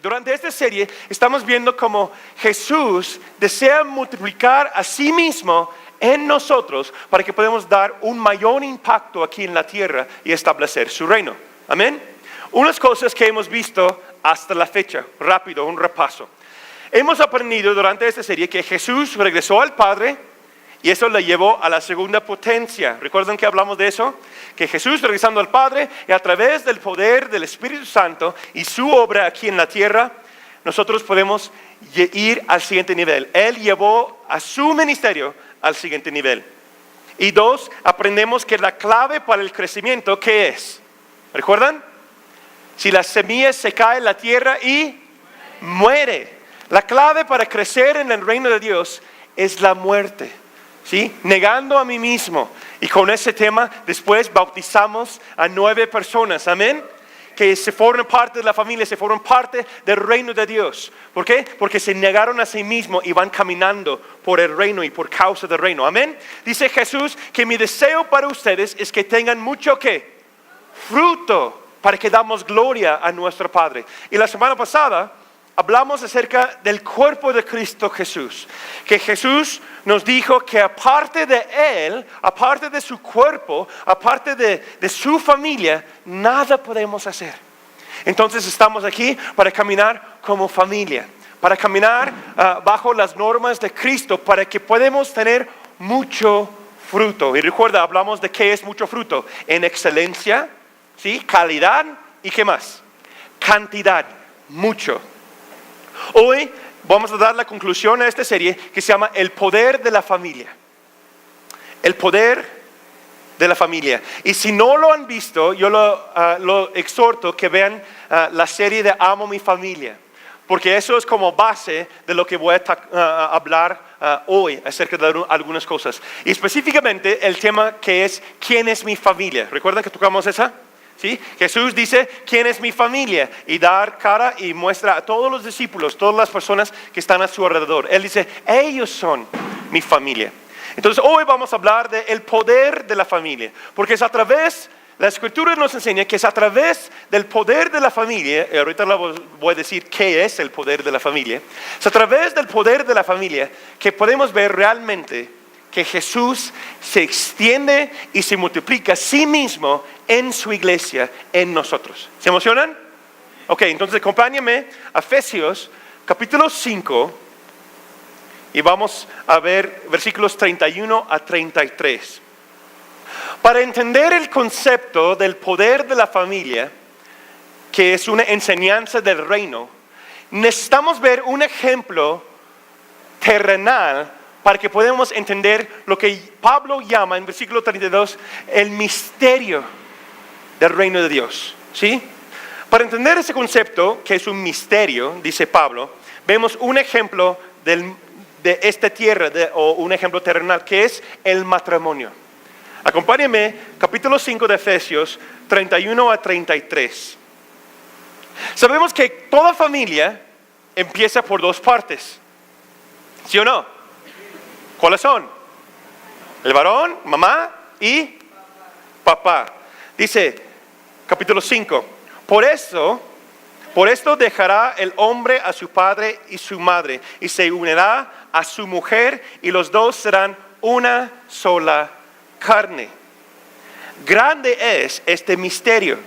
Durante esta serie estamos viendo cómo Jesús desea multiplicar a sí mismo en nosotros para que podamos dar un mayor impacto aquí en la tierra y establecer su reino. Amén. Unas cosas que hemos visto hasta la fecha, rápido, un repaso. Hemos aprendido durante esta serie que Jesús regresó al Padre y eso le llevó a la segunda potencia. ¿Recuerdan que hablamos de eso? Que Jesús regresando al Padre y a través del poder del Espíritu Santo y su obra aquí en la tierra, nosotros podemos ir al siguiente nivel. Él llevó a su ministerio al siguiente nivel. Y dos, aprendemos que la clave para el crecimiento, ¿qué es? ¿Recuerdan? Si la semilla se cae en la tierra y muere. La clave para crecer en el reino de Dios es la muerte. ¿Sí? Negando a mí mismo. Y con ese tema después bautizamos a 9 personas. Amén. Que se forman parte de la familia, se forman parte del reino de Dios. ¿Por qué? Porque se negaron a sí mismos y van caminando por el reino y por causa del reino. Amén. Dice Jesús que mi deseo para ustedes es que tengan mucho ¿qué? Fruto, para que damos gloria a nuestro Padre. Y la semana pasada hablamos acerca del cuerpo de Cristo Jesús. Que Jesús nos dijo que aparte de Él, aparte de su cuerpo, aparte de su familia, nada podemos hacer. Entonces estamos aquí para caminar como familia, para caminar bajo las normas de Cristo, para que podamos tener mucho fruto. Y recuerda, hablamos de qué es mucho fruto. En excelencia, ¿sí? Calidad y ¿qué más? Cantidad, mucho. Hoy vamos a dar la conclusión a esta serie que se llama El Poder de la Familia. El Poder de la Familia. Y si no lo han visto, yo lo exhorto que vean la serie de Amo mi Familia. Porque eso es como base de lo que voy a hablar hoy acerca de algunas cosas. Y específicamente el tema que es ¿quién es mi familia? ¿Recuerdan que tocamos esa? ¿Sí? Jesús dice, ¿quién es mi familia? Y dar cara y muestra a todos los discípulos, todas las personas que están a su alrededor. Él dice, ellos son mi familia. Entonces hoy vamos a hablar del poder de la familia. Porque es a través, la Escritura nos enseña que es a través del poder de la familia, y ahorita voy a decir qué es el poder de la familia. Es a través del poder de la familia que podemos ver realmente que Jesús se extiende y se multiplica a sí mismo en su iglesia, en nosotros. ¿Se emocionan? Ok, entonces acompáñenme a Efesios capítulo 5 y vamos a ver versículos 31 a 33. Para entender el concepto del poder de la familia, que es una enseñanza del reino, necesitamos ver un ejemplo terrenal para que podamos entender lo que Pablo llama en versículo 32 el misterio del reino de Dios. ¿Sí? Para entender ese concepto, que es un misterio, dice Pablo, vemos un ejemplo de esta tierra, o un ejemplo terrenal, que es el matrimonio. Acompáñenme, capítulo 5 de Efesios, 31 a 33. Sabemos que toda familia empieza por 2 partes. ¿Sí o no? ¿Cuáles son? El varón, mamá y papá. Dice, capítulo 5, por esto dejará el hombre a su padre y su madre, y se unirá a su mujer, y los dos serán una sola carne. Grande es este misterio,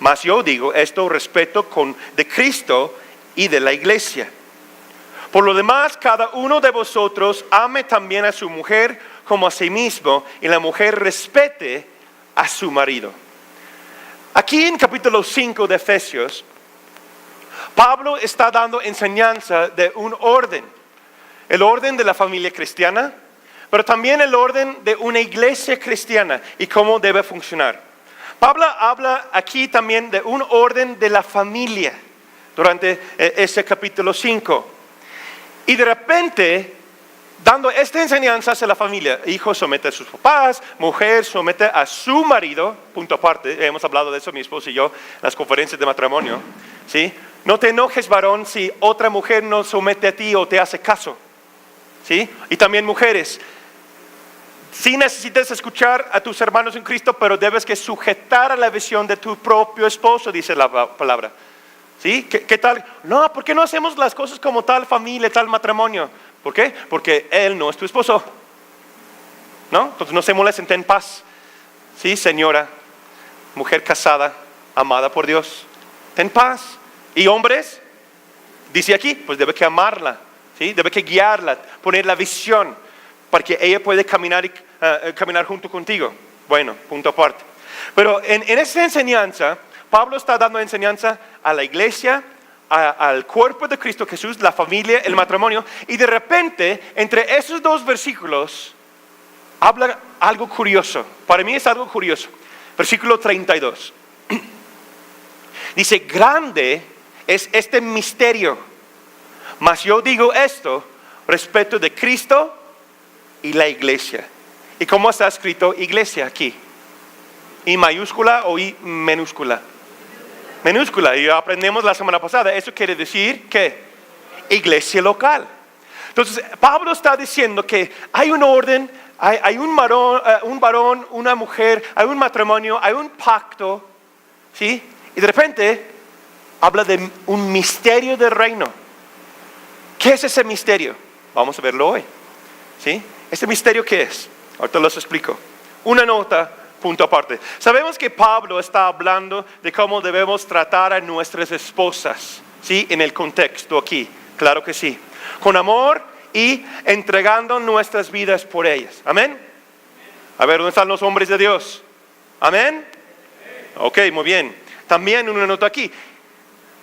mas yo digo esto respecto de Cristo y de la iglesia. Por lo demás, cada uno de vosotros ame también a su mujer como a sí mismo, y la mujer respete a su marido. Aquí en capítulo 5 de Efesios, Pablo está dando enseñanza de un orden. El orden de la familia cristiana, pero también el orden de una iglesia cristiana y cómo debe funcionar. Pablo habla aquí también de un orden de la familia durante ese capítulo 5. Y de repente, dando esta enseñanza hacia la familia, hijo somete a sus papás, mujer somete a su marido, punto aparte, hemos hablado de eso mi esposo y yo en las conferencias de matrimonio, ¿sí? No te enojes, varón, si otra mujer no somete a ti o te hace caso, ¿sí? Y también mujeres, sí necesitas escuchar a tus hermanos en Cristo, pero debes que sujetar a la visión de tu propio esposo, dice la palabra. ¿Sí? ¿Qué tal? No, ¿por qué no hacemos las cosas como tal familia, tal matrimonio? ¿Por qué? Porque él no es tu esposo. ¿No? Entonces no se molesten, ten paz. Sí, señora, mujer casada, amada por Dios, ten paz. Y hombres, dice aquí, pues debe que amarla, ¿sí? Debe que guiarla, poner la visión para que ella pueda caminar junto contigo. Bueno, punto aparte. Pero en esa enseñanza, Pablo está dando enseñanza a la iglesia, al cuerpo de Cristo Jesús, la familia, el matrimonio, y de repente, entre esos dos versículos, habla algo curioso. Para mí es algo curioso. Versículo 32. Dice, grande es este misterio, mas yo digo esto respecto de Cristo y la iglesia. ¿Y cómo está escrito iglesia aquí? ¿I mayúscula o I minúscula? Minúscula, y aprendemos la semana pasada. Eso quiere decir que iglesia local. Entonces, Pablo está diciendo que hay un orden, hay un varón, una mujer, hay un matrimonio, hay un pacto, ¿sí? Y de repente habla de un misterio del reino. ¿Qué es ese misterio? Vamos a verlo hoy, ¿sí? ¿Este misterio qué es? Ahorita los explico. Una nota, punto aparte. Sabemos que Pablo está hablando de cómo debemos tratar a nuestras esposas, ¿sí? En el contexto aquí, claro que sí. Con amor y entregando nuestras vidas por ellas. ¿Amén? A ver, ¿dónde están los hombres de Dios? ¿Amén? Ok, muy bien. También una nota aquí,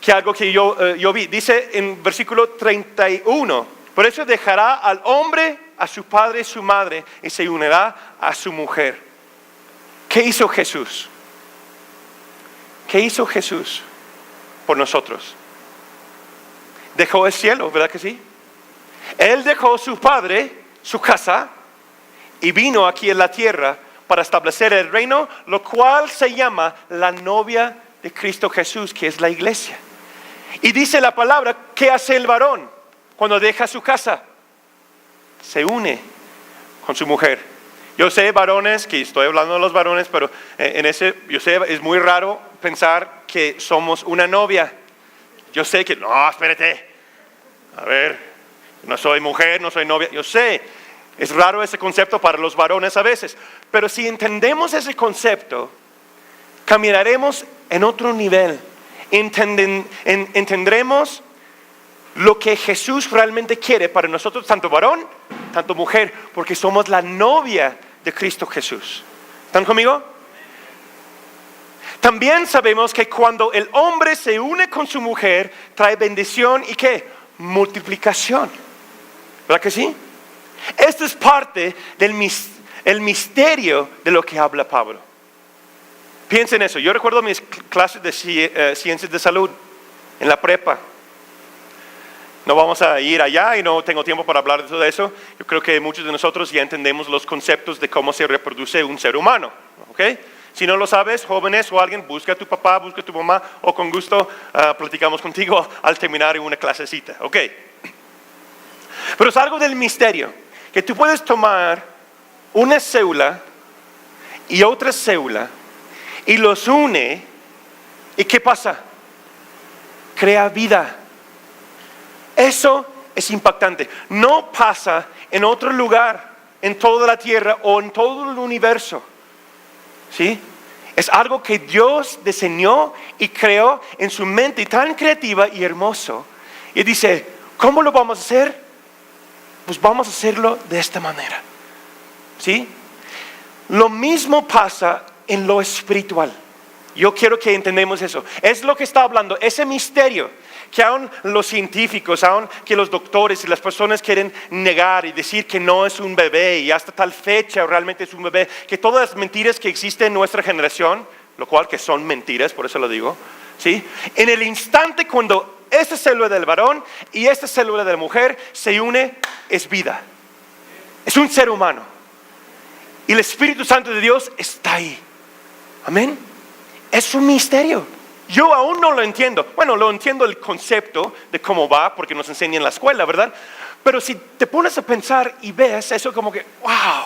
que algo que yo vi. Dice en versículo 31, por eso dejará al hombre a su padre y su madre y se unirá a su mujer. ¿Qué hizo Jesús? ¿Qué hizo Jesús por nosotros? Dejó el cielo, ¿verdad que sí? Él dejó su padre, su casa, y vino aquí en la tierra para establecer el reino, lo cual se llama la novia de Cristo Jesús, que es la iglesia. Y dice la palabra, ¿qué hace el varón cuando deja su casa? Se une con su mujer. Yo sé, varones, que estoy hablando de los varones, pero yo sé, es muy raro pensar que somos una novia. Yo sé que, no, espérate, a ver, no soy mujer, no soy novia, yo sé, es raro ese concepto para los varones a veces, pero si entendemos ese concepto, caminaremos en otro nivel, entenderemos lo que Jesús realmente quiere para nosotros, tanto varón, tanto mujer, porque somos la novia de Cristo Jesús. ¿Están conmigo? También sabemos que cuando el hombre se une con su mujer, trae bendición y ¿qué? Multiplicación. ¿Verdad que sí? Esto es parte del misterio de lo que habla Pablo. Piensen en eso. Yo recuerdo mis clases de ciencias de salud en la prepa. No vamos a ir allá y no tengo tiempo para hablar de todo eso. Yo creo que muchos de nosotros ya entendemos los conceptos de cómo se reproduce un ser humano. ¿Ok? Si no lo sabes, jóvenes o alguien, busca a tu papá, busca a tu mamá o con gusto platicamos contigo al terminar en una clasecita. ¿Ok? Pero es algo del misterio, que tú puedes tomar una célula y otra célula y los une y ¿qué pasa? Crea vida. Eso es impactante. No pasa en otro lugar, en toda la tierra o en todo el universo. ¿Sí? Es algo que Dios diseñó y creó en su mente tan creativa y hermoso. Y dice, ¿cómo lo vamos a hacer? Pues vamos a hacerlo de esta manera. ¿Sí? Lo mismo pasa en lo espiritual. Yo quiero que entendamos eso. Es lo que está hablando, ese misterio que aún los científicos, aún que los doctores y las personas quieren negar y decir que no es un bebé y hasta tal fecha realmente es un bebé, que todas las mentiras que existen en nuestra generación, lo cual que son mentiras, por eso lo digo, ¿sí? En el instante cuando esta célula del varón y esta célula de la mujer se une, es vida. Es un ser humano. Y el Espíritu Santo de Dios está ahí. Amén. Es un misterio. Yo aún no lo entiendo. Bueno, lo entiendo el concepto de cómo va, porque nos enseñan en la escuela, ¿verdad? Pero si te pones a pensar y ves eso como que, wow.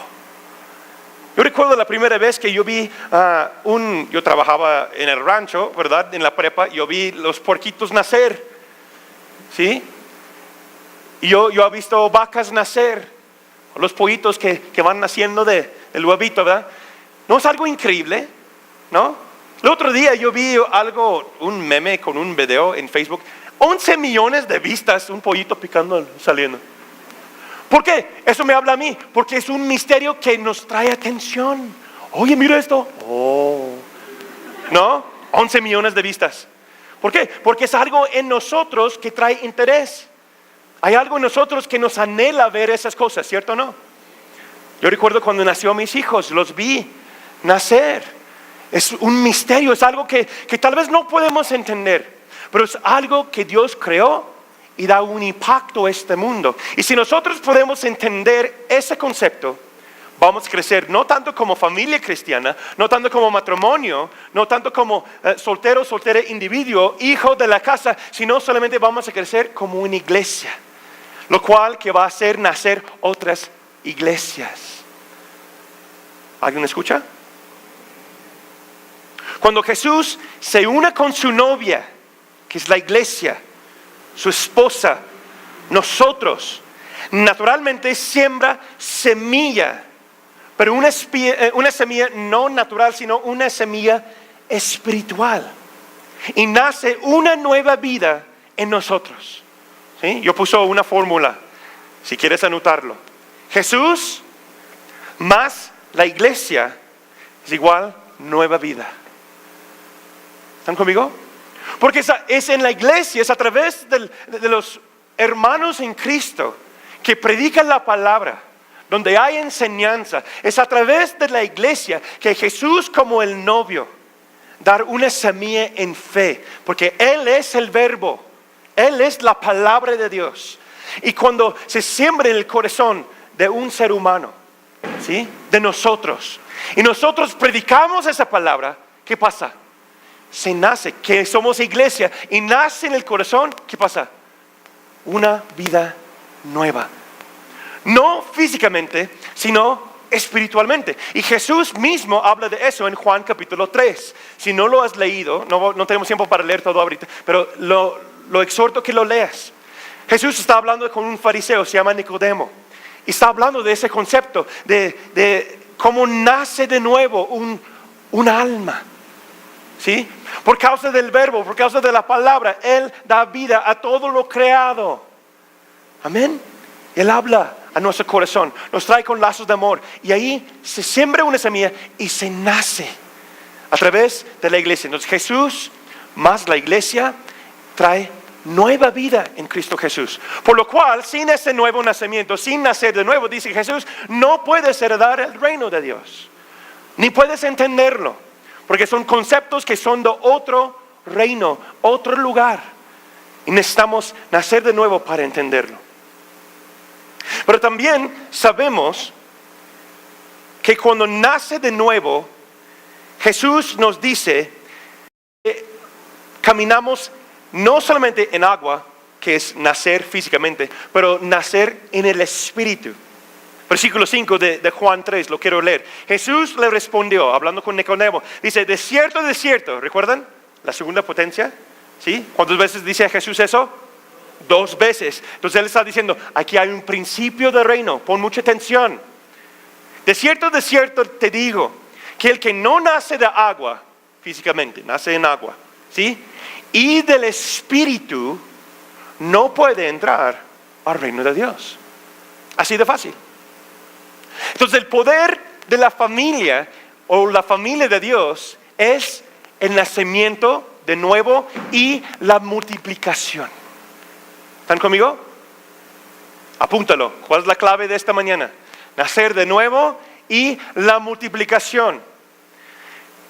Yo recuerdo la primera vez que yo vi yo trabajaba en el rancho, ¿verdad? En la prepa, yo vi los puerquitos nacer, ¿sí? Y yo he visto vacas nacer, los pollitos que van naciendo del huevito, ¿verdad? ¿No es algo increíble? ¿No? El otro día yo vi un meme con un video en Facebook, 11 millones de vistas, un pollito picando, saliendo. ¿Por qué? Eso me habla a mí, porque es un misterio que nos trae atención. Oye, mira esto. ¿No? 11 millones de vistas. ¿Por qué? Porque es algo en nosotros que trae interés. Hay algo en nosotros que nos anhela ver esas cosas, ¿cierto o no? Yo recuerdo cuando nació mis hijos, los vi nacer. Es un misterio, es algo que tal vez no podemos entender, pero es algo que Dios creó y da un impacto a este mundo. Y si nosotros podemos entender ese concepto, vamos a crecer no tanto como familia cristiana, no tanto como matrimonio, no tanto como soltero, soltera, individuo, hijo de la casa, sino solamente vamos a crecer como una iglesia, lo cual que va a hacer nacer otras iglesias. ¿Alguien escucha? Cuando Jesús se une con su novia, que es la iglesia, su esposa, nosotros, naturalmente siembra semilla, pero una semilla no natural, sino una semilla espiritual. Y nace una nueva vida en nosotros. ¿Sí? Yo puse una fórmula, si quieres anotarlo. Jesús más la iglesia es igual nueva vida. ¿Están conmigo? Porque es en la iglesia, es a través de los hermanos en Cristo que predican la palabra, donde hay enseñanza. Es a través de la iglesia que Jesús, como el novio, dar una semilla en fe, porque Él es el verbo, Él es la palabra de Dios. Y cuando se siembra en el corazón de un ser humano, ¿sí? De nosotros, y nosotros predicamos esa palabra, ¿qué pasa? Se nace, que somos iglesia, y nace en el corazón, ¿qué pasa? Una vida nueva. No físicamente, sino espiritualmente. Y Jesús mismo habla de eso en Juan capítulo 3. Si no lo has leído, no tenemos tiempo para leer todo ahorita, pero lo exhorto que lo leas. Jesús está hablando con un fariseo, se llama Nicodemo, y está hablando de ese concepto, de cómo nace de nuevo un alma. ¿Sí? Por causa del verbo, por causa de la palabra, Él da vida a todo lo creado. Amén. Él habla a nuestro corazón, nos trae con lazos de amor, y ahí se siembra una semilla y se nace a través de la iglesia. Entonces Jesús más la iglesia trae nueva vida en Cristo Jesús. Por lo cual, sin ese nuevo nacimiento, sin nacer de nuevo, dice Jesús, no puedes heredar el reino de Dios, ni puedes entenderlo. Porque son conceptos que son de otro reino, otro lugar. Y necesitamos nacer de nuevo para entenderlo. Pero también sabemos que cuando nace de nuevo, Jesús nos dice que caminamos no solamente en agua, que es nacer físicamente, pero nacer en el Espíritu. Versículo 5 de Juan 3, lo quiero leer. Jesús le respondió, hablando con Nicodemo, dice, de cierto, ¿recuerdan? La segunda potencia, ¿sí? ¿Cuántas veces dice Jesús eso? 2 veces. Entonces Él está diciendo, aquí hay un principio de reino, pon mucha atención. De cierto te digo, que el que no nace de agua, físicamente, nace en agua, ¿sí? Y del Espíritu, no puede entrar al reino de Dios. Así de fácil. Entonces el poder de la familia o la familia de Dios es el nacimiento de nuevo y la multiplicación. ¿Están conmigo? Apúntalo. ¿Cuál es la clave de esta mañana? Nacer de nuevo y la multiplicación.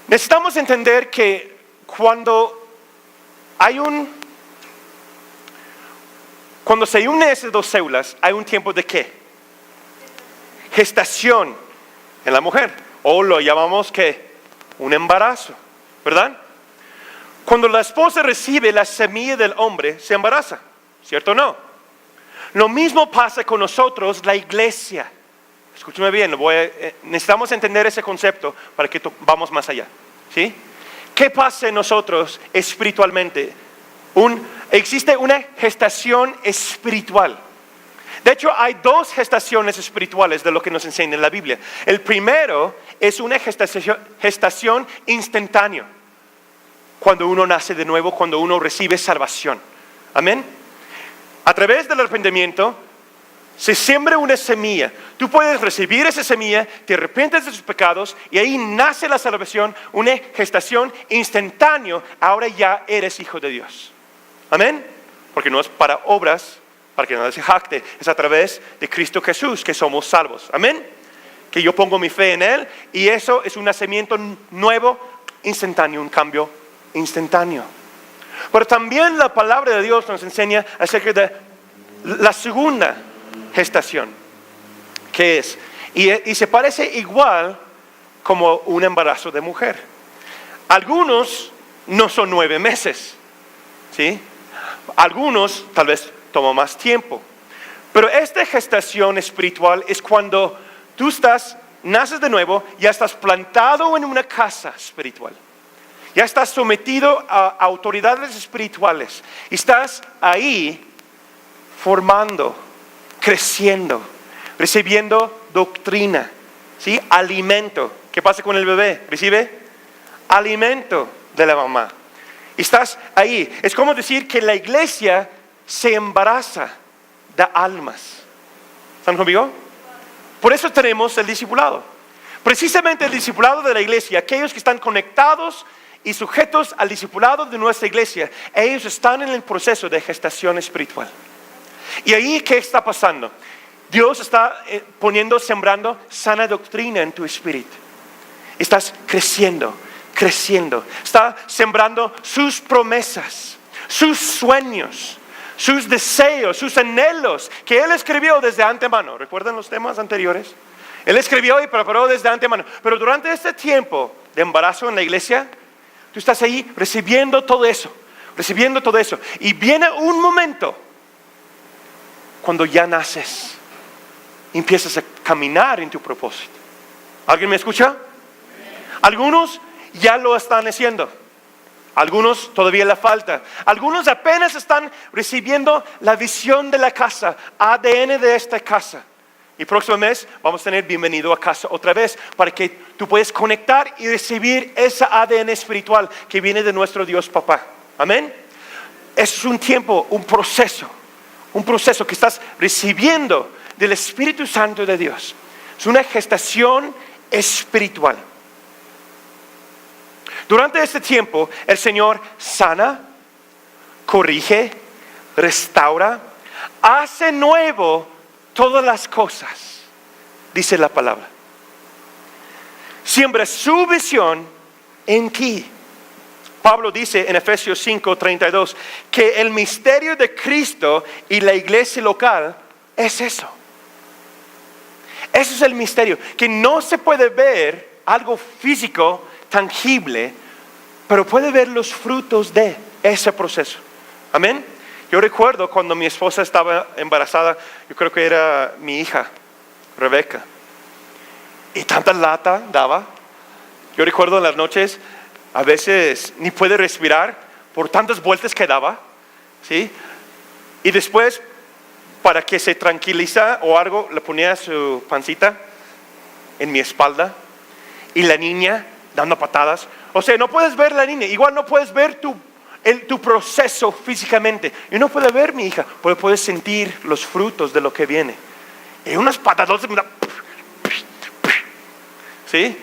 Necesitamos entender que cuando se unen esas 2 células, hay un tiempo de ¿qué? Gestación en la mujer, o lo llamamos ¿qué? Un embarazo, ¿verdad? Cuando la esposa recibe la semilla del hombre, se embaraza, ¿cierto o no? Lo mismo pasa con nosotros, la iglesia. escúchame bien, necesitamos entender ese concepto para que vamos más allá. ¿Sí? ¿Qué pasa en nosotros espiritualmente? Existe una gestación espiritual. De hecho, hay dos gestaciones espirituales de lo que nos enseña en la Biblia. El primero es una gestación instantánea. Cuando uno nace de nuevo, cuando uno recibe salvación. Amén. A través del arrepentimiento se siembra una semilla. Tú puedes recibir esa semilla, te arrepientes de tus pecados y ahí nace la salvación, una gestación instantánea. Ahora ya eres hijo de Dios. Amén. Porque no es para obras, para que nadie se jacte, es a través de Cristo Jesús que somos salvos. Amén. Que yo pongo mi fe en Él y eso es un nacimiento nuevo, instantáneo, un cambio instantáneo. Pero también la palabra de Dios nos enseña acerca de la segunda gestación, que es, y se parece igual como un embarazo de mujer. Algunos no son 9 meses, ¿sí? Algunos tal vez toma más tiempo. Pero esta gestación espiritual es cuando tú naces de nuevo, ya estás plantado en una casa espiritual. Ya estás sometido a autoridades espirituales. Y estás ahí formando, creciendo, recibiendo doctrina, ¿sí? Alimento. ¿Qué pasa con el bebé? ¿Recibe? Alimento de la mamá. Y estás ahí. Es como decir que la iglesia se embaraza de almas. ¿Están conmigo? Por eso tenemos el discipulado. Precisamente el discipulado de la iglesia, aquellos que están conectados y sujetos al discipulado de nuestra iglesia, ellos están en el proceso de gestación espiritual. Y ahí, ¿qué está pasando? Dios está sembrando sana doctrina en tu espíritu. Estás creciendo. Está sembrando sus promesas, sus sueños, sus deseos, sus anhelos que Él escribió desde antemano. ¿Recuerdan los temas anteriores? Él escribió y preparó desde antemano. Pero durante este tiempo de embarazo en la iglesia, tú estás ahí recibiendo todo eso. Y viene un momento cuando ya naces y empiezas a caminar en tu propósito. ¿Alguien me escucha? Algunos ya lo están haciendo. Algunos todavía le falta. Algunos apenas están recibiendo la visión de la casa, ADN de esta casa. Y próximo mes vamos a tener bienvenido a casa otra vez para que tú puedas conectar y recibir esa ADN espiritual que viene de nuestro Dios Papá. Amén. Es un tiempo, un proceso que estás recibiendo del Espíritu Santo de Dios. Es una gestación espiritual. Durante este tiempo el Señor sana, corrige, restaura, hace nuevo todas las cosas, dice la palabra. Siembra su visión en ti. Pablo dice en Efesios 5:32 que el misterio de Cristo y la iglesia local es eso. Ese es el misterio, que no se puede ver algo físico, tangible, pero puede ver los frutos de ese proceso. Amén. Yo recuerdo cuando mi esposa estaba embarazada, yo creo que era mi hija, Rebeca, y tanta lata daba. Yo recuerdo en las noches, a veces ni puede respirar por tantas vueltas que daba, ¿sí? Y después, para que se tranquiliza o algo, le ponía su pancita en mi espalda y la niña dando patadas. O sea, no puedes ver la niña, igual no puedes ver tu proceso físicamente. Y no puede ver mi hija, pero puedes sentir los frutos de lo que viene. Y unas patadas, ¿sí?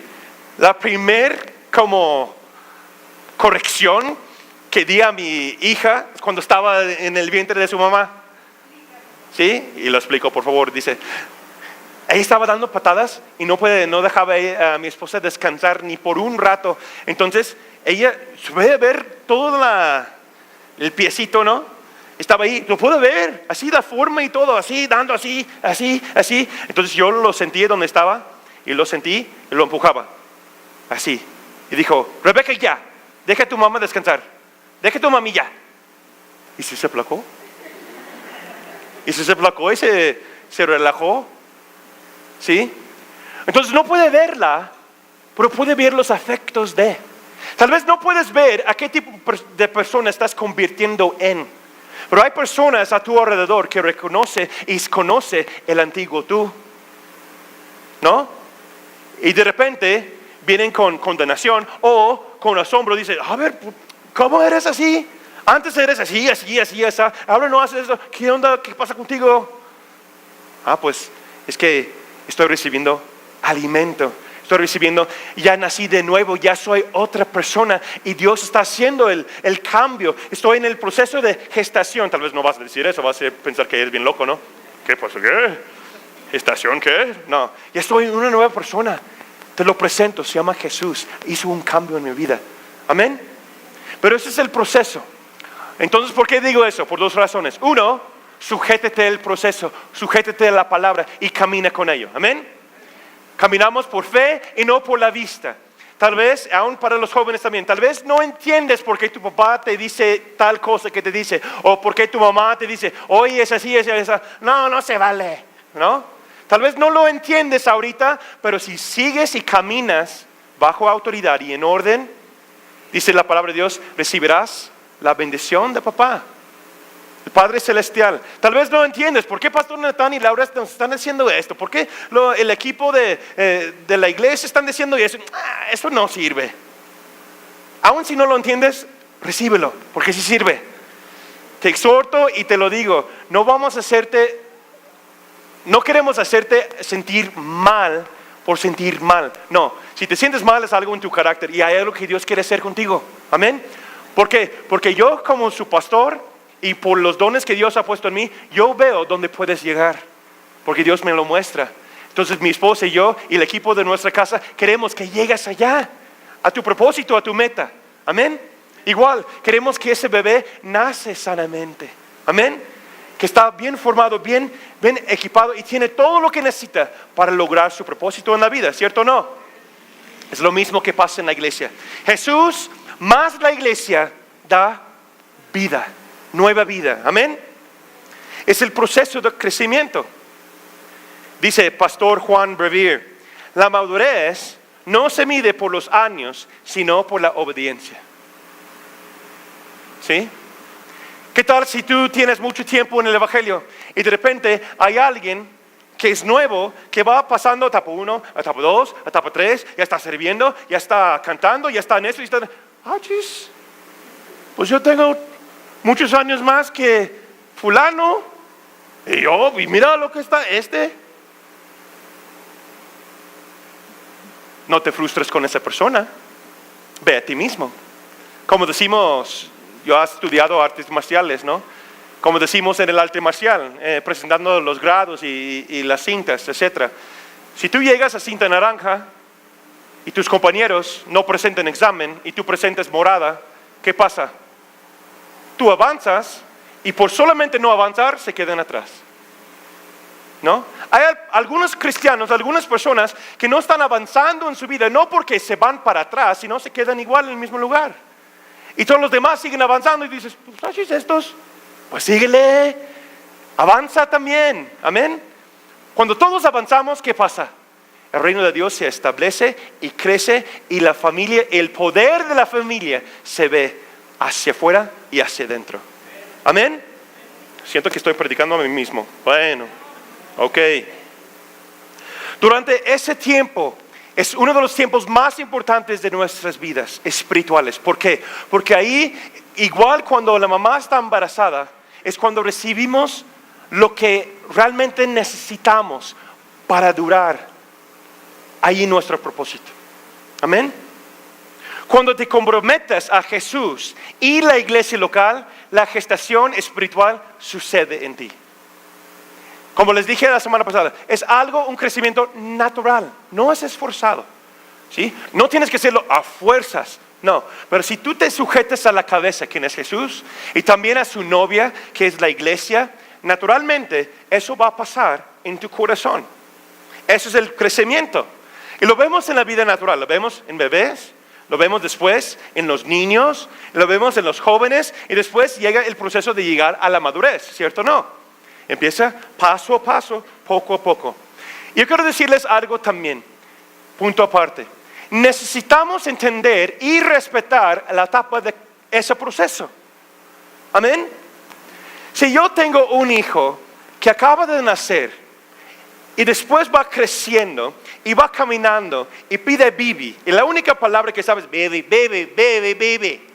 La primer como corrección que di a mi hija cuando estaba en el vientre de su mamá, ¿sí? Y lo explico, por favor. Dice, ella estaba dando patadas y no dejaba a mi esposa descansar ni por un rato. Entonces ella puede ver todo el piecito, ¿no? Estaba ahí, lo puede ver, así la forma y todo, así, dando así. Entonces yo lo sentí donde estaba y lo sentí y lo empujaba, así. Y dijo, Rebeca, ya, deja a tu mamá descansar, deja a tu mami ya. Y se aplacó. Y se relajó, ¿sí? Entonces no puede verla, pero puede ver los efectos de. Tal vez no puedes ver a qué tipo de persona estás convirtiendo en. Pero hay personas a tu alrededor que reconoce y conoce el antiguo tú. ¿No? Y de repente vienen con condenación o con asombro. Dicen, a ver, ¿cómo eres así? Antes eres así. Ahora no haces eso. ¿Qué onda? ¿Qué pasa contigo? Pues es que estoy recibiendo alimento. Estoy recibiendo, ya nací de nuevo, ya soy otra persona y Dios está haciendo el cambio. Estoy en el proceso de gestación. Tal vez no vas a decir eso, vas a pensar que eres bien loco, ¿no? ¿Qué pasa? ¿Qué? ¿Gestación qué? No, ya estoy una nueva persona. Te lo presento, se llama Jesús. Hizo un cambio en mi vida. Amén. Pero ese es el proceso. Entonces, ¿por qué digo eso? Por dos razones. Uno, sujétate al proceso, sujétate a la palabra y camina con ello. Amén. Caminamos por fe y no por la vista. Tal vez, aún para los jóvenes también, tal vez no entiendes por qué tu papá te dice tal cosa que te dice, o por qué tu mamá te dice, oye, es así, es esa. No se vale, ¿no? Tal vez no lo entiendes ahorita, pero si sigues y caminas bajo autoridad y en orden, dice la palabra de Dios, recibirás la bendición de papá. El Padre Celestial. Tal vez no entiendes por qué Pastor Natán y Laura nos están haciendo esto. ¿Por qué el equipo de la iglesia están diciendo eso? Eso no sirve. Aún si no lo entiendes, recíbelo, porque sí sirve. Te exhorto y te lo digo. No queremos hacerte sentir mal por sentir mal. No, si te sientes mal es algo en tu carácter y hay algo que Dios quiere hacer contigo. Amén. ¿Por qué? Porque yo como su pastor y por los dones que Dios ha puesto en mí, yo veo dónde puedes llegar, porque Dios me lo muestra. Entonces mi esposa y yo y el equipo de nuestra casa queremos que llegues allá, a tu propósito, a tu meta. Amén. Igual, queremos que ese bebé nace sanamente. Amén. Que está bien formado, bien equipado y tiene todo lo que necesita para lograr su propósito en la vida, ¿cierto o no? Es lo mismo que pasa en la iglesia. Jesús más la iglesia da vida. Nueva vida, amén. Es el proceso de crecimiento. Dice Pastor Juan Brevier, la madurez no se mide por los años, sino por la obediencia. ¿Sí? ¿Qué tal si tú tienes mucho tiempo en el evangelio y de repente hay alguien que es nuevo, que va pasando a etapa 1, a etapa 2, a etapa 3, ya está sirviendo, ya está cantando, ya está en eso, y está, pues yo tengo muchos años más que fulano, y mira lo que está No te frustres con esa persona, ve a ti mismo. Como decimos, yo he estudiado artes marciales, ¿no? Como decimos en el arte marcial, presentando los grados y las cintas, etc. Si tú llegas a cinta naranja y tus compañeros no presentan examen y tú presentas morada, ¿qué pasa? Tú avanzas y por solamente no avanzar se quedan atrás. ¿No? Hay algunos cristianos, algunas personas que no están avanzando en su vida, no porque se van para atrás, sino se quedan igual en el mismo lugar. Y todos los demás siguen avanzando y dices, pues así es estos, pues síguele, avanza también, amén. Cuando todos avanzamos, ¿qué pasa? El reino de Dios se establece y crece y la familia, el poder de la familia se ve hacia afuera y hacia adentro. Amén. Siento que estoy predicando a mí mismo. Bueno, ok. Durante ese tiempo es uno de los tiempos más importantes de nuestras vidas espirituales. ¿Por qué? Porque ahí, igual cuando la mamá está embarazada, es cuando recibimos lo que realmente necesitamos para durar ahí nuestro propósito. Amén. Cuando te comprometes a Jesús y la iglesia local, la gestación espiritual sucede en ti. Como les dije la semana pasada, es un crecimiento natural, no es esforzado. ¿Sí? No tienes que hacerlo a fuerzas, no. Pero si tú te sujetas a la cabeza, quien es Jesús, y también a su novia, que es la iglesia, naturalmente eso va a pasar en tu corazón. Eso es el crecimiento. Y lo vemos en la vida natural, lo vemos en bebés. Lo vemos después en los niños, lo vemos en los jóvenes y después llega el proceso de llegar a la madurez, ¿cierto o no? Empieza paso a paso, poco a poco. Yo quiero decirles algo también. punto aparte. Necesitamos entender y respetar la etapa de ese proceso. Amén. Si yo tengo un hijo que acaba de nacer y después va creciendo y va caminando y pide bibi, y la única palabra que sabe es bibi, bibi, bibi, bibi,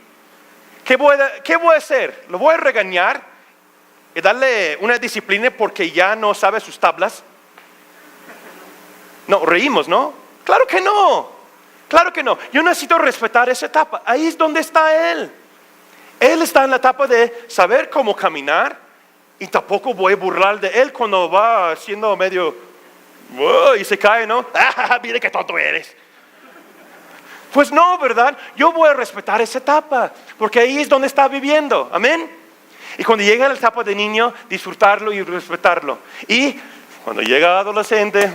¿qué voy a hacer? ¿Lo voy a regañar y darle una disciplina porque ya no sabe sus tablas? No, reímos, ¿no? Claro que no. Claro que no. Yo necesito respetar esa etapa. Ahí es donde está él. Él está en la etapa de saber cómo caminar y tampoco voy a burlar de él cuando va haciendo medio y se cae, ¿no? ¡Ah, mire qué tonto eres! Pues no, ¿verdad? Yo voy a respetar esa etapa porque ahí es donde está viviendo. Amén. Y cuando llega la etapa de niño, disfrutarlo y respetarlo. Y cuando llega adolescente,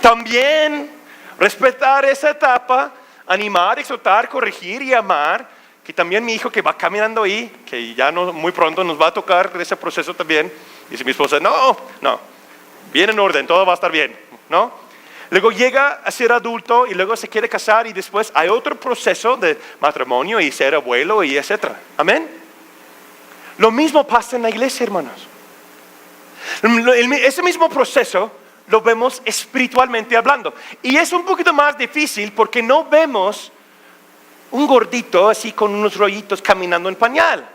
también respetar esa etapa, animar, exhortar, corregir y amar. Que también mi hijo que va caminando ahí, que ya no, muy pronto nos va a tocar ese proceso también. Dice mi esposa, no, bien en orden, todo va a estar bien, ¿no? Luego llega a ser adulto y luego se quiere casar y después hay otro proceso de matrimonio y ser abuelo y etcétera. Amén. Lo mismo pasa en la iglesia, hermanos. Ese mismo proceso lo vemos espiritualmente hablando. Y es un poquito más difícil porque no vemos un gordito así con unos rollitos caminando en pañal.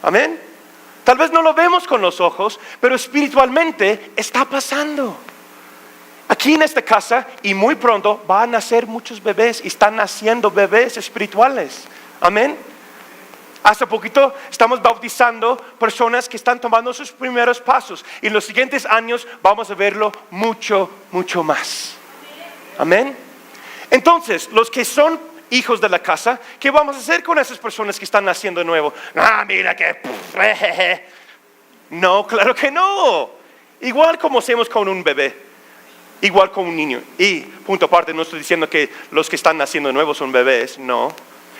Amén. Tal vez no lo vemos con los ojos, pero espiritualmente está pasando. Aquí en esta casa y muy pronto van a nacer muchos bebés y están naciendo bebés espirituales. Amén. Hace poquito estamos bautizando personas que están tomando sus primeros pasos y en los siguientes años vamos a verlo mucho, mucho más. Amén. Entonces, los que son hijos de la casa, ¿qué vamos a hacer con esas personas que están naciendo de nuevo? Mira que... No, claro que no. Igual como hacemos con un bebé, igual con un niño. Y punto aparte, no estoy diciendo que los que están naciendo de nuevo son bebés, no.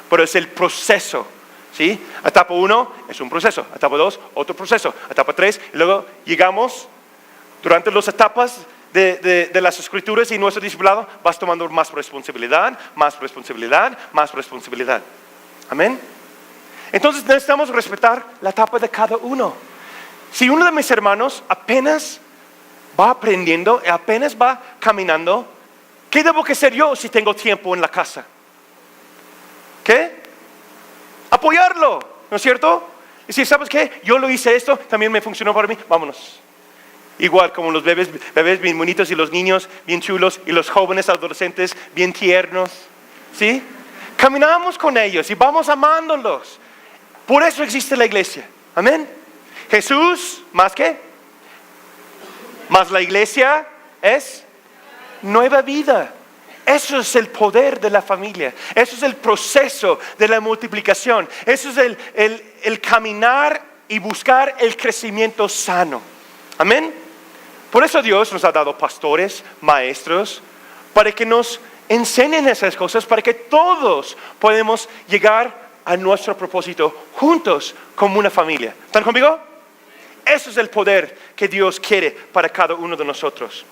Pero es el proceso. ¿Sí? Etapa 1 es un proceso, etapa 2 otro proceso, etapa 3 y luego llegamos durante las etapas de las escrituras y nuestro discipulado vas tomando más responsabilidad, más responsabilidad, más responsabilidad. Amén. Entonces necesitamos respetar la etapa de cada uno. Si uno de mis hermanos apenas va aprendiendo, apenas va caminando, ¿qué debo que hacer yo si tengo tiempo en la casa? ¿Qué? Apoyarlo, ¿no es cierto? Y si sabes qué, yo lo hice esto, también me funcionó para mí, vámonos. Igual como los bebés bien bonitos y los niños bien chulos y los jóvenes adolescentes bien tiernos, ¿sí? Caminamos con ellos y vamos amándolos. Por eso existe la iglesia, amén. Jesús, ¿más qué? Más la iglesia es nueva vida. Eso es el poder de la familia. Eso es el proceso de la multiplicación. Eso es el caminar y buscar el crecimiento sano. Amén. Por eso Dios nos ha dado pastores, maestros, para que nos enseñen esas cosas, para que todos podamos llegar a nuestro propósito juntos como una familia. ¿Están conmigo? Eso es el poder que Dios quiere para cada uno de nosotros.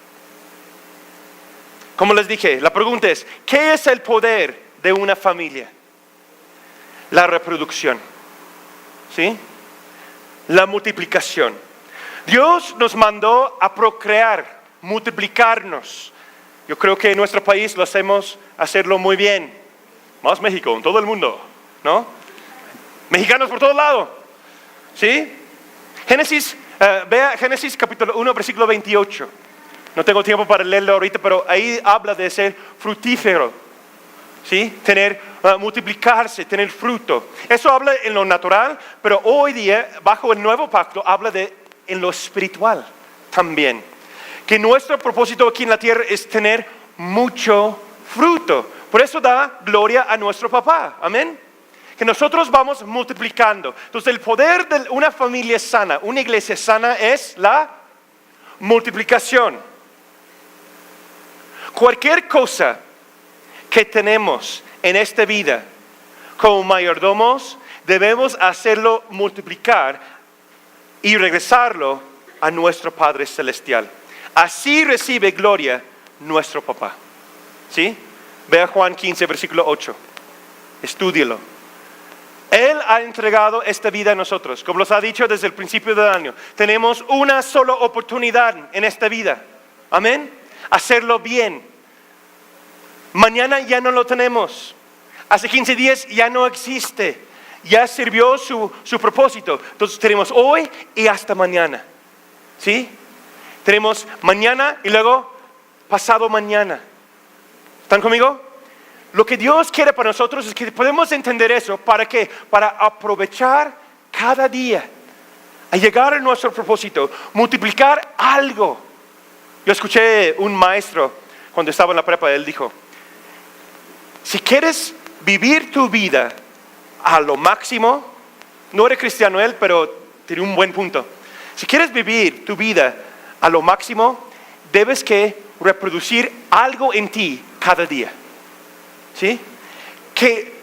Como les dije, la pregunta es, ¿qué es el poder de una familia? La reproducción, ¿sí? La multiplicación. Dios nos mandó a procrear, multiplicarnos. Yo creo que en nuestro país lo hacemos hacerlo muy bien. Más México, en todo el mundo, ¿no? Mexicanos por todo lado, ¿sí? Vea Génesis capítulo 1, versículo 28. No tengo tiempo para leerlo ahorita, pero ahí habla de ser fructífero, ¿sí? Multiplicarse, tener fruto. Eso habla en lo natural, pero hoy día, bajo el nuevo pacto, habla en lo espiritual también. Que nuestro propósito aquí en la tierra es tener mucho fruto. Por eso da gloria a nuestro papá, amén. Que nosotros vamos multiplicando. Entonces el poder de una familia sana, una iglesia sana es la multiplicación. Cualquier cosa que tenemos en esta vida como mayordomos, debemos hacerlo multiplicar y regresarlo a nuestro Padre Celestial. Así recibe gloria nuestro papá. ¿Sí? Ve a Juan 15, versículo 8. Estúdielo. Él ha entregado esta vida a nosotros, como los ha dicho desde el principio del año. Tenemos una sola oportunidad en esta vida. Amén. Hacerlo bien. Mañana ya no lo tenemos. Hace 15 días ya no existe. Ya sirvió su propósito. Entonces tenemos hoy y hasta mañana. ¿Sí? Tenemos mañana y luego pasado mañana. ¿Están conmigo? Lo que Dios quiere para nosotros es que podemos entender eso. ¿Para qué? Para aprovechar cada día. A llegar a nuestro propósito. Multiplicar algo. Yo escuché un maestro cuando estaba en la prepa. Él dijo, si quieres vivir tu vida a lo máximo, no era cristiano él, pero tiene un buen punto. Si quieres vivir tu vida a lo máximo, debes que reproducir algo en ti cada día. ¿Sí? Que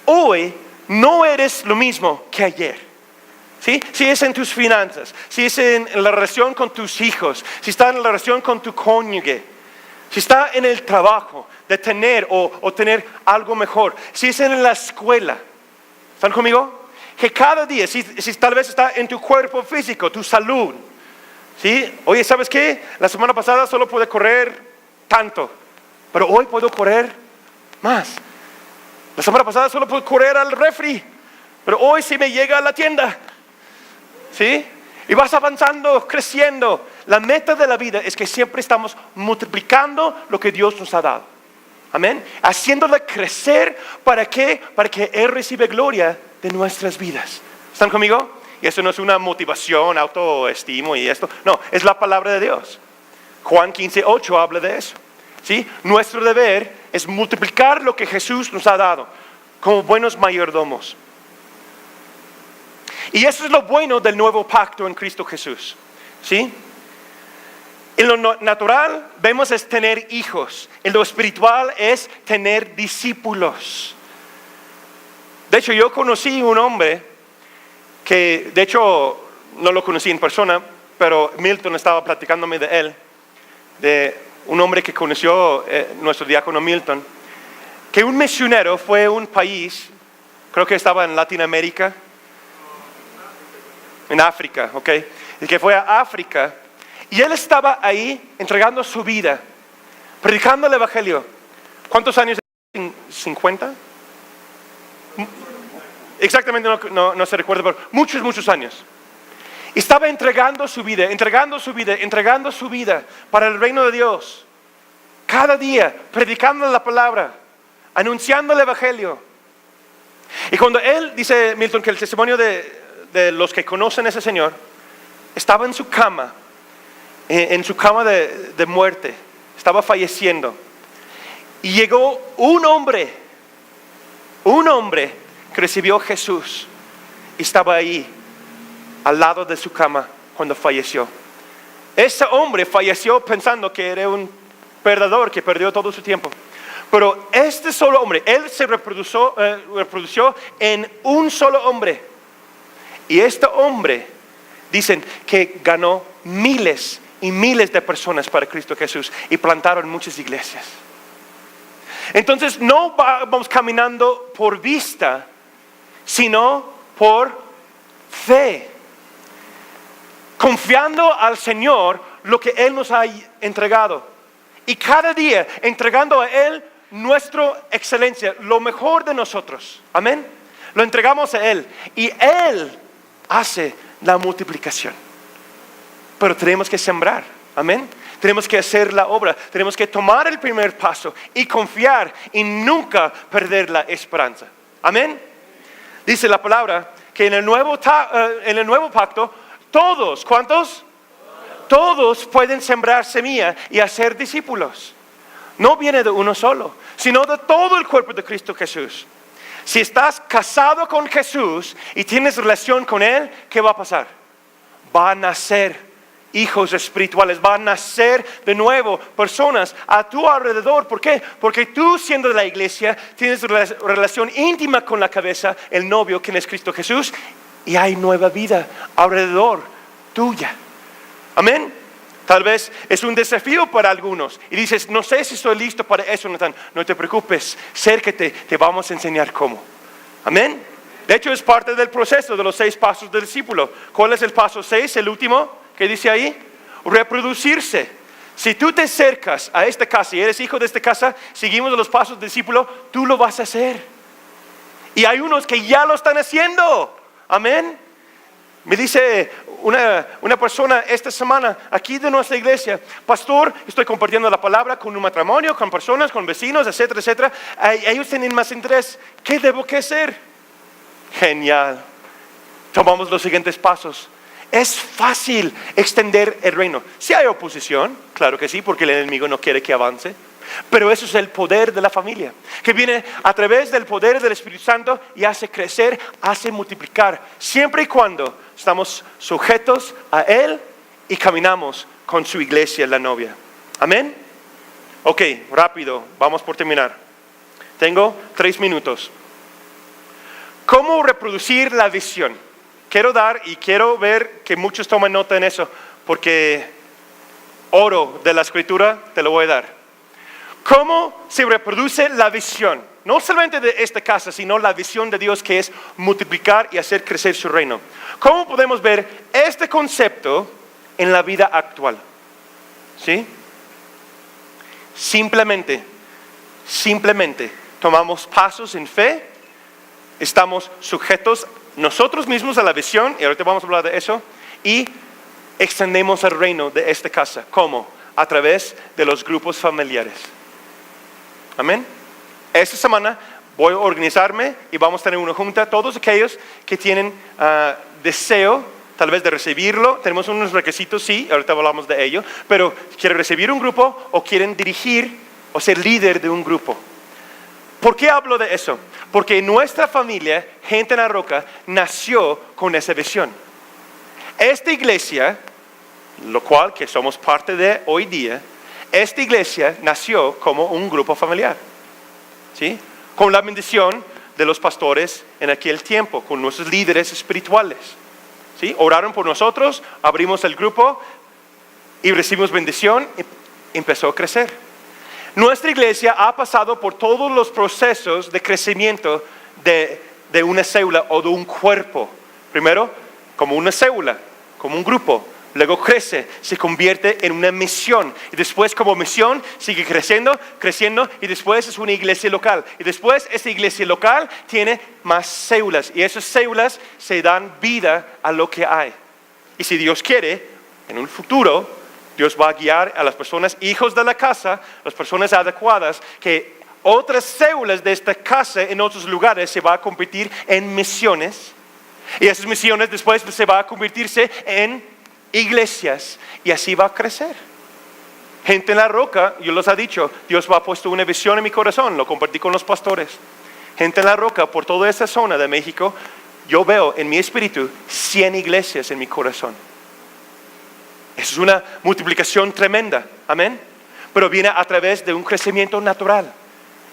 hoy no eres lo mismo que ayer. ¿Sí? Si es en tus finanzas, si es en la relación con tus hijos, si está en la relación con tu cónyuge, si está en el trabajo de tener o tener algo mejor, si es en la escuela. ¿Están conmigo? Que cada día, si tal vez está en tu cuerpo físico, tu salud. ¿Sí? Oye, ¿sabes qué? La semana pasada solo pude correr tanto, pero hoy puedo correr más. La semana pasada solo pude correr al refri, pero hoy sí me llega a la tienda. ¿Sí? Y vas avanzando, creciendo. La meta de la vida es que siempre estamos multiplicando lo que Dios nos ha dado. Amén. Haciéndole crecer. ¿Para qué? Para que Él reciba gloria de nuestras vidas. ¿Están conmigo? Y eso no es una motivación, autoestima y esto. No, es la palabra de Dios. Juan 15, 8 habla de eso. ¿Sí? Nuestro deber es multiplicar lo que Jesús nos ha dado como buenos mayordomos. Y eso es lo bueno del nuevo pacto en Cristo Jesús. ¿Sí? En lo natural vemos es tener hijos. En lo espiritual es tener discípulos. De hecho, yo conocí un hombre que, de hecho, no lo conocí en persona, pero Milton estaba platicándome de él, de un hombre que conoció nuestro diácono Milton, que un misionero fue a un país, creo que estaba en Latinoamérica, en África, ¿ok? Y que fue a África, y él estaba ahí entregando su vida, predicando el evangelio. ¿Cuántos años? ¿50? Exactamente no se recuerda, pero muchos años. Estaba entregando su vida para el reino de Dios. Cada día, predicando la palabra, anunciando el evangelio. Y cuando él, dice Milton, que el testimonio de los que conocen a ese señor, estaba en su cama, de muerte, estaba falleciendo. Y llegó un hombre que recibió a Jesús y estaba ahí, al lado de su cama, cuando falleció. Ese hombre falleció pensando que era un perdedor, que perdió todo su tiempo. Pero este solo hombre, él se reprodució en un solo hombre. Y este hombre, dicen que ganó miles y miles de personas para Cristo Jesús y plantaron muchas iglesias. Entonces no vamos caminando por vista, sino por fe. Confiando al Señor lo que Él nos ha entregado. Y cada día entregando a Él nuestra excelencia, lo mejor de nosotros. Amén. Lo entregamos a Él. Y Él hace la multiplicación. Pero tenemos que sembrar. Amén. Tenemos que hacer la obra. Tenemos que tomar el primer paso y confiar y nunca perder la esperanza. Amén. Dice la palabra que en el nuevo pacto todos, ¿cuántos? Todos pueden sembrar semilla y hacer discípulos. No viene de uno solo, sino de todo el cuerpo de Cristo Jesús. Si estás casado con Jesús y tienes relación con Él, ¿qué va a pasar? Va a nacer hijos espirituales, va a nacer de nuevo personas a tu alrededor. ¿Por qué? Porque tú, siendo de la iglesia, tienes relación íntima con la cabeza, el novio, quien es Cristo Jesús, y hay nueva vida alrededor tuya. Amén. Tal vez es un desafío para algunos y dices, no sé si estoy listo para eso, Natán. No te preocupes, acércate, te vamos a enseñar cómo. Amén. De hecho, es parte del proceso de los 6 pasos del discípulo. ¿Cuál es el paso 6, el último que dice ahí? Reproducirse. Si tú te acercas a esta casa y eres hijo de esta casa, seguimos los pasos del discípulo, tú lo vas a hacer. Y hay unos que ya lo están haciendo. Amén. Me dice una persona esta semana aquí de nuestra iglesia, pastor, estoy compartiendo la palabra con un matrimonio, con personas, con vecinos, etcétera, etcétera. Ellos tienen más interés. ¿Qué debo que hacer? Genial. Tomamos los siguientes pasos. Es fácil extender el reino. Si hay oposición, claro que sí, porque el enemigo no quiere que avance. Pero eso es el poder de la familia, que viene a través del poder del Espíritu Santo y hace crecer, hace multiplicar, siempre y cuando estamos sujetos a Él y caminamos con su iglesia, la novia. Amén. Ok, rápido, vamos por terminar. Tengo 3 minutos. ¿Cómo reproducir la visión? Quiero dar y quiero ver que muchos tomen nota en eso, porque oro de la Escritura te lo voy a dar. ¿Cómo se reproduce la visión? No solamente de esta casa, sino la visión de Dios, que es multiplicar y hacer crecer su reino. ¿Cómo podemos ver este concepto en la vida actual? ¿Sí? Simplemente tomamos pasos en fe, estamos sujetos nosotros mismos a la visión, y ahorita vamos a hablar de eso, y extendemos el reino de esta casa. ¿Cómo? A través de los grupos familiares. Amén. Esta semana voy a organizarme y vamos a tener una junta. Todos aquellos que tienen deseo, tal vez de recibirlo, tenemos unos requisitos, sí, ahorita hablamos de ello, pero quieren recibir un grupo o quieren dirigir o ser líder de un grupo. ¿Por qué hablo de eso? Porque nuestra familia, Gente en la Roca, nació con esa visión. Esta iglesia, lo cual que somos parte de hoy día, esta iglesia nació como un grupo familiar, ¿sí? Con la bendición de los pastores en aquel tiempo, con nuestros líderes espirituales, ¿sí? Oraron por nosotros, abrimos el grupo y recibimos bendición y empezó a crecer. Nuestra iglesia ha pasado por todos los procesos de crecimiento de una célula o de un cuerpo. Primero, como una célula, como un grupo. Luego crece, se convierte en una misión. Y después como misión sigue creciendo y después es una iglesia local. Y después esa iglesia local tiene más células. Y esas células se dan vida a lo que hay. Y si Dios quiere, en un futuro, Dios va a guiar a las personas, hijos de la casa, las personas adecuadas, que otras células de esta casa en otros lugares se va a convertir en misiones. Y esas misiones después se va a convertirse en iglesias y así va a crecer. Gente en la Roca, yo les he dicho, Dios ha puesto una visión en mi corazón, lo compartí con los pastores. Gente en la Roca, por toda esa zona de México, yo veo en mi espíritu 100 iglesias en mi corazón. Eso es una multiplicación tremenda, amén. Pero viene a través de un crecimiento natural,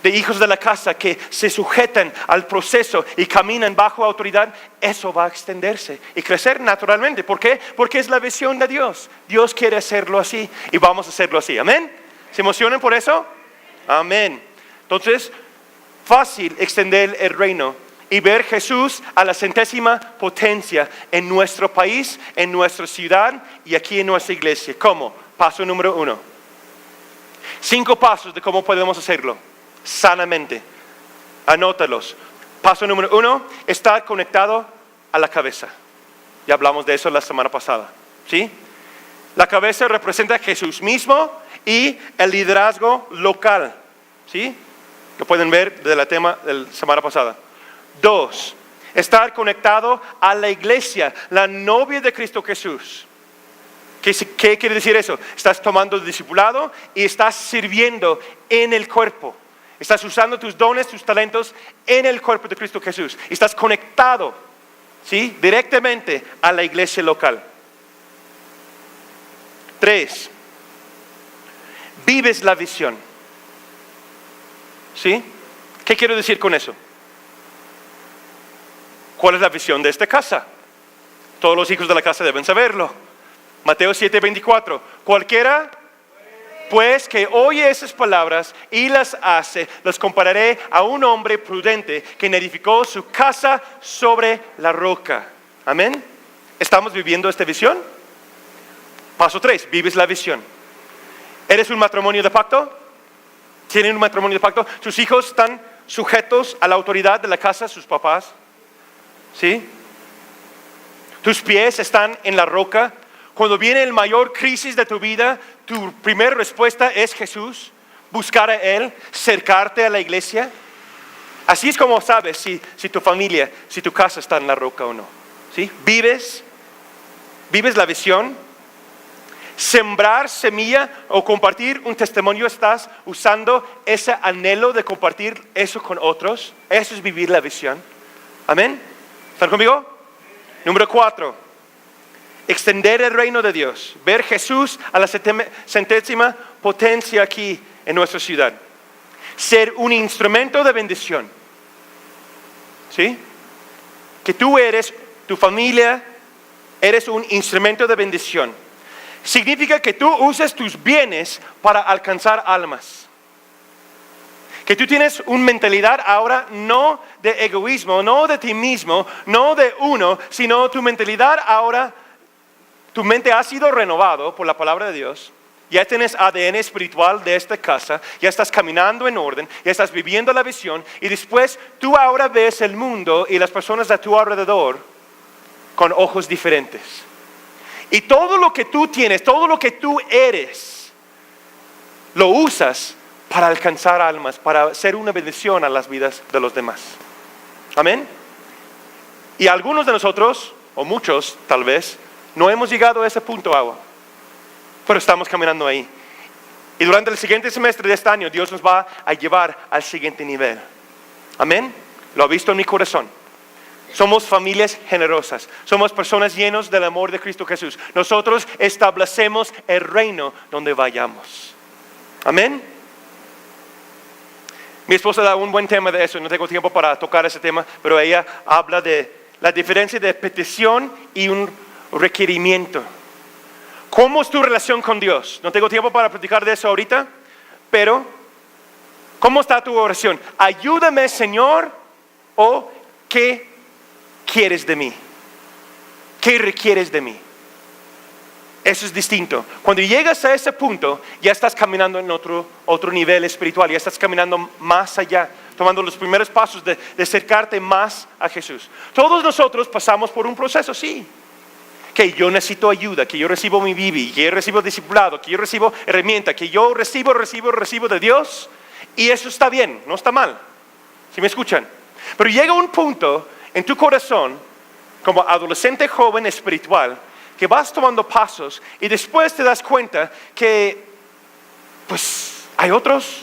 de hijos de la casa que se sujetan al proceso y caminan bajo autoridad. Eso va a extenderse y crecer naturalmente. ¿Por qué? Porque es la visión de Dios. Dios quiere hacerlo así y vamos a hacerlo así, amén. ¿Se emocionan por eso? Amén. Entonces, fácil extender el reino y ver Jesús a la 100ª potencia en nuestro país, en nuestra ciudad y aquí en nuestra iglesia. ¿Cómo? Paso número 1. 5 pasos de cómo podemos hacerlo sanamente. Anótalos. Paso número 1, estar conectado a la cabeza. Ya hablamos de eso la semana pasada, ¿sí? La cabeza representa a Jesús mismo y el liderazgo local, ¿sí? Lo pueden ver de la tema de la semana pasada. 2, estar conectado a la iglesia, la novia de Cristo Jesús. ¿Qué quiere decir eso? Estás tomando el discipulado y estás sirviendo en el cuerpo. Estás usando tus dones, tus talentos en el cuerpo de Cristo Jesús. Estás conectado, ¿sí? Directamente a la iglesia local. 3, vives la visión. ¿Sí? ¿Qué quiero decir con eso? ¿Cuál es la visión de esta casa? Todos los hijos de la casa deben saberlo. Mateo 7:24. Cualquiera pues que oye esas palabras y las hace, los compararé a un hombre prudente que edificó su casa sobre la roca. Amén. ¿Estamos viviendo esta visión? Paso 3, vives la visión. ¿Eres un matrimonio de pacto? ¿Tienen un matrimonio de pacto? ¿Tus hijos están sujetos a la autoridad de la casa, sus papás? ¿Sí? ¿Tus pies están en la roca? Cuando viene el mayor crisis de tu vida, tu primera respuesta es Jesús, buscar a Él, acercarte a la iglesia. Así es como sabes si tu familia, si tu casa está en la roca o no. ¿Sí? ¿Vives la visión? Sembrar semilla o compartir un testimonio, estás usando ese anhelo de compartir eso con otros. Eso es vivir la visión. Amén. ¿Están conmigo? Número 4. Extender el reino de Dios. Ver Jesús a la centésima potencia aquí en nuestra ciudad. Ser un instrumento de bendición. ¿Sí? Que tú eres, tu familia, eres un instrumento de bendición. Significa que tú uses tus bienes para alcanzar almas. Que tú tienes una mentalidad ahora no de egoísmo, no de ti mismo, no de uno, sino tu mentalidad ahora, tu mente ha sido renovado por la palabra de Dios. Ya tienes ADN espiritual de esta casa, ya estás caminando en orden, ya estás viviendo la visión y después tú ahora ves el mundo y las personas a tu alrededor con ojos diferentes. Y todo lo que tú tienes, todo lo que tú eres, lo usas para alcanzar almas, para ser una bendición a las vidas de los demás. Amén. Y algunos de nosotros, o muchos tal vez, no hemos llegado a ese punto aún, pero estamos caminando ahí. Y durante el siguiente semestre de este año, Dios nos va a llevar al siguiente nivel. Amén. Lo he visto en mi corazón. Somos familias generosas. Somos personas llenas del amor de Cristo Jesús. Nosotros establecemos el reino donde vayamos. Amén. Mi esposa da un buen tema de eso. No tengo tiempo para tocar ese tema, pero ella habla de la diferencia de petición y un requerimiento. ¿Cómo es tu relación con Dios? No tengo tiempo para platicar de eso ahorita, pero ¿cómo está tu oración? Ayúdame, Señor, o ¿qué quieres de mí? ¿Qué requieres de mí? Eso es distinto. Cuando llegas a ese punto, ya estás caminando en otro nivel espiritual, ya estás caminando más allá, tomando los primeros pasos de acercarte más a Jesús. Todos nosotros pasamos por un proceso, sí. Que yo necesito ayuda, que yo recibo mi Biblia, que yo recibo discipulado, que yo recibo herramienta, que yo recibo de Dios. Y eso está bien, no está mal. ¿Sí me escuchan? Pero llega un punto en tu corazón, como adolescente joven espiritual, que vas tomando pasos y después te das cuenta que, pues, hay otros,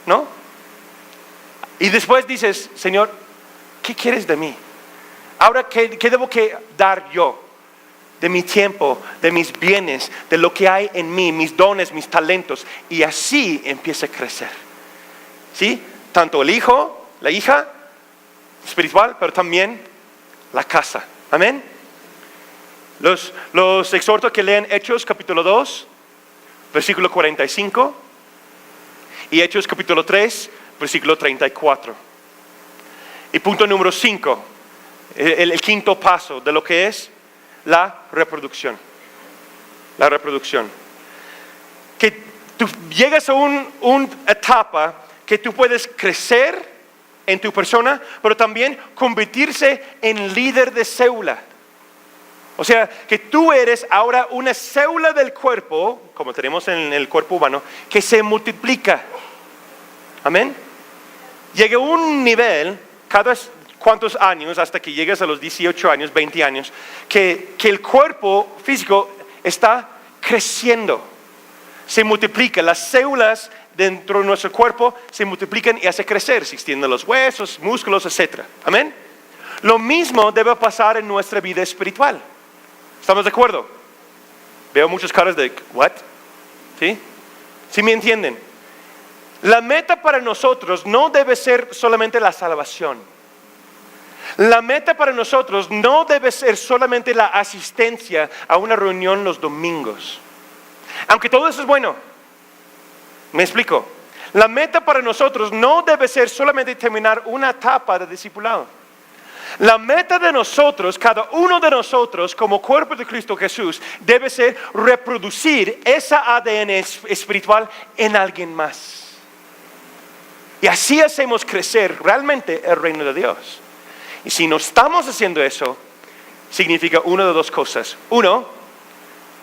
¿no? Y después dices, Señor, ¿qué quieres de mí? Ahora, ¿qué debo dar yo? De mi tiempo, de mis bienes, de lo que hay en mí, mis dones, mis talentos. Y así empieza a crecer. ¿Sí? Tanto el hijo, la hija, espiritual, pero también la casa. Amén. Los exhorto a que lean Hechos capítulo 2, versículo 45, y Hechos capítulo 3, versículo 34. Y punto número 5, el quinto paso de lo que es la reproducción. La reproducción. Que tú llegas a una etapa que tú puedes crecer en tu persona, pero también convertirse en líder de célula. O sea, que tú eres ahora una célula del cuerpo, como tenemos en el cuerpo humano, que se multiplica. Amén. Llega a un nivel, cada cuántos años, hasta que llegues a los 18 años, 20 años, que el cuerpo físico está creciendo. Se multiplica, las células dentro de nuestro cuerpo se multiplican y hace crecer, se extienden los huesos, músculos, etc. Amén. Lo mismo debe pasar en nuestra vida espiritual. ¿Estamos de acuerdo? Veo muchas caras de ¿what? ¿Sí? ¿Sí me entienden? La meta para nosotros no debe ser solamente la salvación. La meta para nosotros no debe ser solamente la asistencia a una reunión los domingos. Aunque todo eso es bueno. Me explico. La meta para nosotros no debe ser solamente terminar una etapa de discipulado. La meta de nosotros, cada uno de nosotros como cuerpo de Cristo Jesús, debe ser reproducir esa ADN espiritual en alguien más. Y así hacemos crecer realmente el reino de Dios. Y si no estamos haciendo eso, significa una de dos cosas. Uno,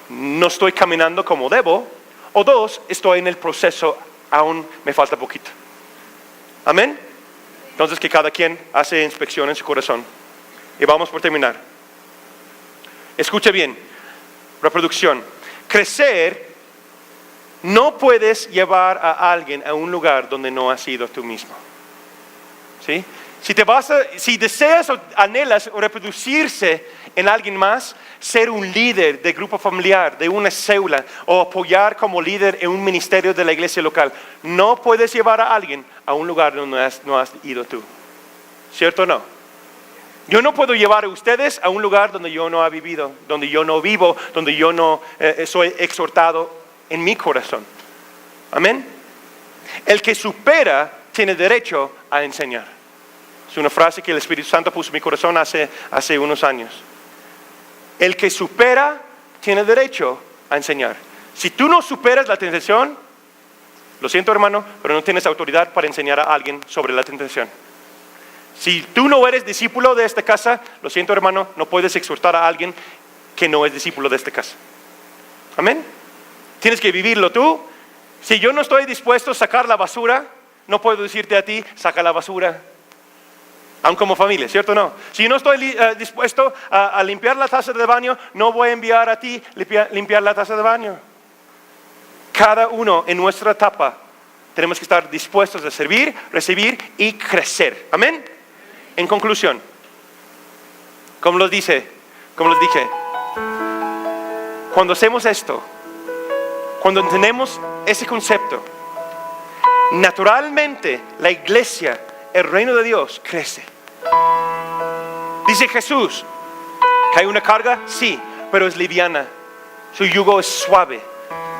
no estoy caminando como debo. O dos, estoy en el proceso, aún me falta poquito. Amén. Entonces que cada quien hace inspección en su corazón. Y vamos por terminar. Escuche bien. Reproducción. Crecer, no puedes llevar a alguien a un lugar donde no has ido tú mismo. ¿Sí? Si deseas o anhelas reproducirse en alguien más, ser un líder de grupo familiar, de una célula, o apoyar como líder en un ministerio de la iglesia local, no puedes llevar a alguien a un lugar donde no has ido tú. ¿Cierto o no? Yo no puedo llevar a ustedes a un lugar donde yo no he vivido, donde yo no vivo, donde yo no soy exhortado en mi corazón. Amén. El que supera tiene derecho a enseñar. Es una frase que el Espíritu Santo puso en mi corazón hace unos años. El que supera tiene derecho a enseñar. Si tú no superas la tentación, lo siento hermano, pero no tienes autoridad para enseñar a alguien sobre la tentación. Si tú no eres discípulo de esta casa, lo siento hermano, no puedes exhortar a alguien que no es discípulo de esta casa. Amén. Tienes que vivirlo tú. Si yo no estoy dispuesto a sacar la basura, no puedo decirte a ti, saca la basura. Aún como familia, ¿cierto o no? Si no estoy dispuesto a limpiar la taza de baño, no voy a enviar a ti limpiar la taza de baño. Cada uno en nuestra etapa tenemos que estar dispuestos a servir, recibir y crecer. Amén. En conclusión, como les dije, cuando hacemos esto, cuando entendemos ese concepto, naturalmente la iglesia, el reino de Dios crece. Dice Jesús que hay una carga, sí, pero es liviana. Su yugo es suave,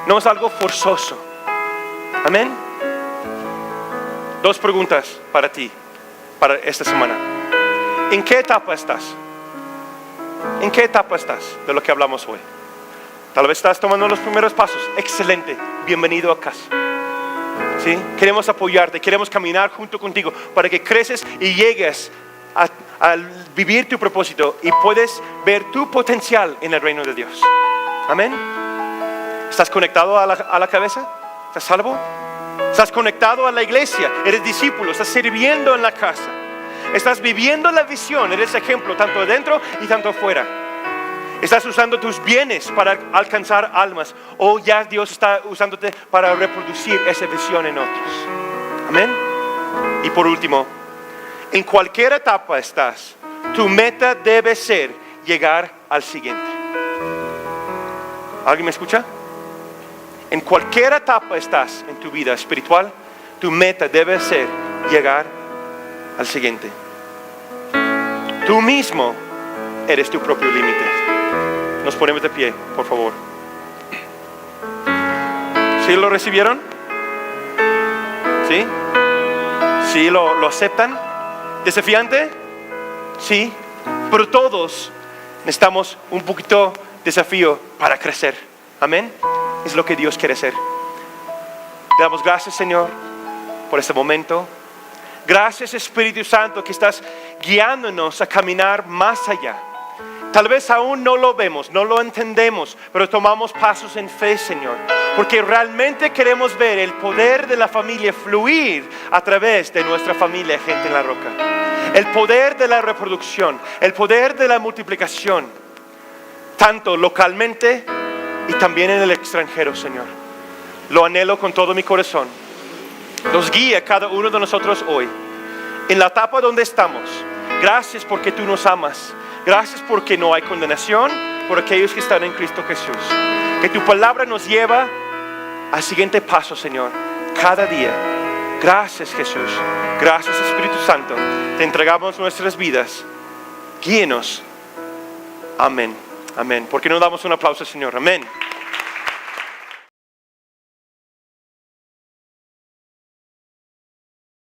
no es algo forzoso. Amén. Dos preguntas para ti, para esta semana. ¿En qué etapa estás? ¿En qué etapa estás de lo que hablamos hoy? Tal vez estás tomando los primeros pasos. Excelente, bienvenido a casa. ¿Sí? Queremos apoyarte, queremos caminar junto contigo para que creces y llegues a vivir tu propósito y puedes ver tu potencial en el reino de Dios. Amén. ¿Estás conectado a la cabeza? ¿Estás salvo? ¿Estás conectado a la iglesia? ¿Eres discípulo? ¿Estás sirviendo en la casa? ¿Estás viviendo la visión? ¿Eres ejemplo tanto adentro y tanto afuera? ¿Estás usando tus bienes para alcanzar almas? ¿O ya Dios está usándote para reproducir esa visión en otros? Amén. Y por último, en cualquier etapa estás, tu meta debe ser llegar al siguiente. ¿Alguien me escucha? En cualquier etapa estás en tu vida espiritual, tu meta debe ser llegar al siguiente. Tú mismo eres tu propio límite. Nos ponemos de pie, por favor. ¿Sí lo recibieron? ¿Sí? ¿Sí lo aceptan? ¿Desafiante? Sí. Pero todos necesitamos un poquito desafío para crecer. Amén. Es lo que Dios quiere hacer. Te damos gracias, Señor, por este momento. Gracias, Espíritu Santo, que estás guiándonos a caminar más allá. Tal vez aún no lo vemos, no lo entendemos, pero tomamos pasos en fe, Señor, porque realmente queremos ver el poder de la familia fluir a través de nuestra familia, Gente en la Roca. El poder de la reproducción, el poder de la multiplicación, tanto localmente y también en el extranjero, Señor. Lo anhelo con todo mi corazón. Nos guía cada uno de nosotros hoy en la etapa donde estamos. Gracias porque tú nos amas. Gracias porque no hay condenación por aquellos que están en Cristo Jesús. Que tu palabra nos lleva al siguiente paso, Señor, cada día. Gracias, Jesús. Gracias, Espíritu Santo. Te entregamos nuestras vidas Guíenos. Amén. Amén. ¿Por qué no damos un aplauso al Señor? Amén.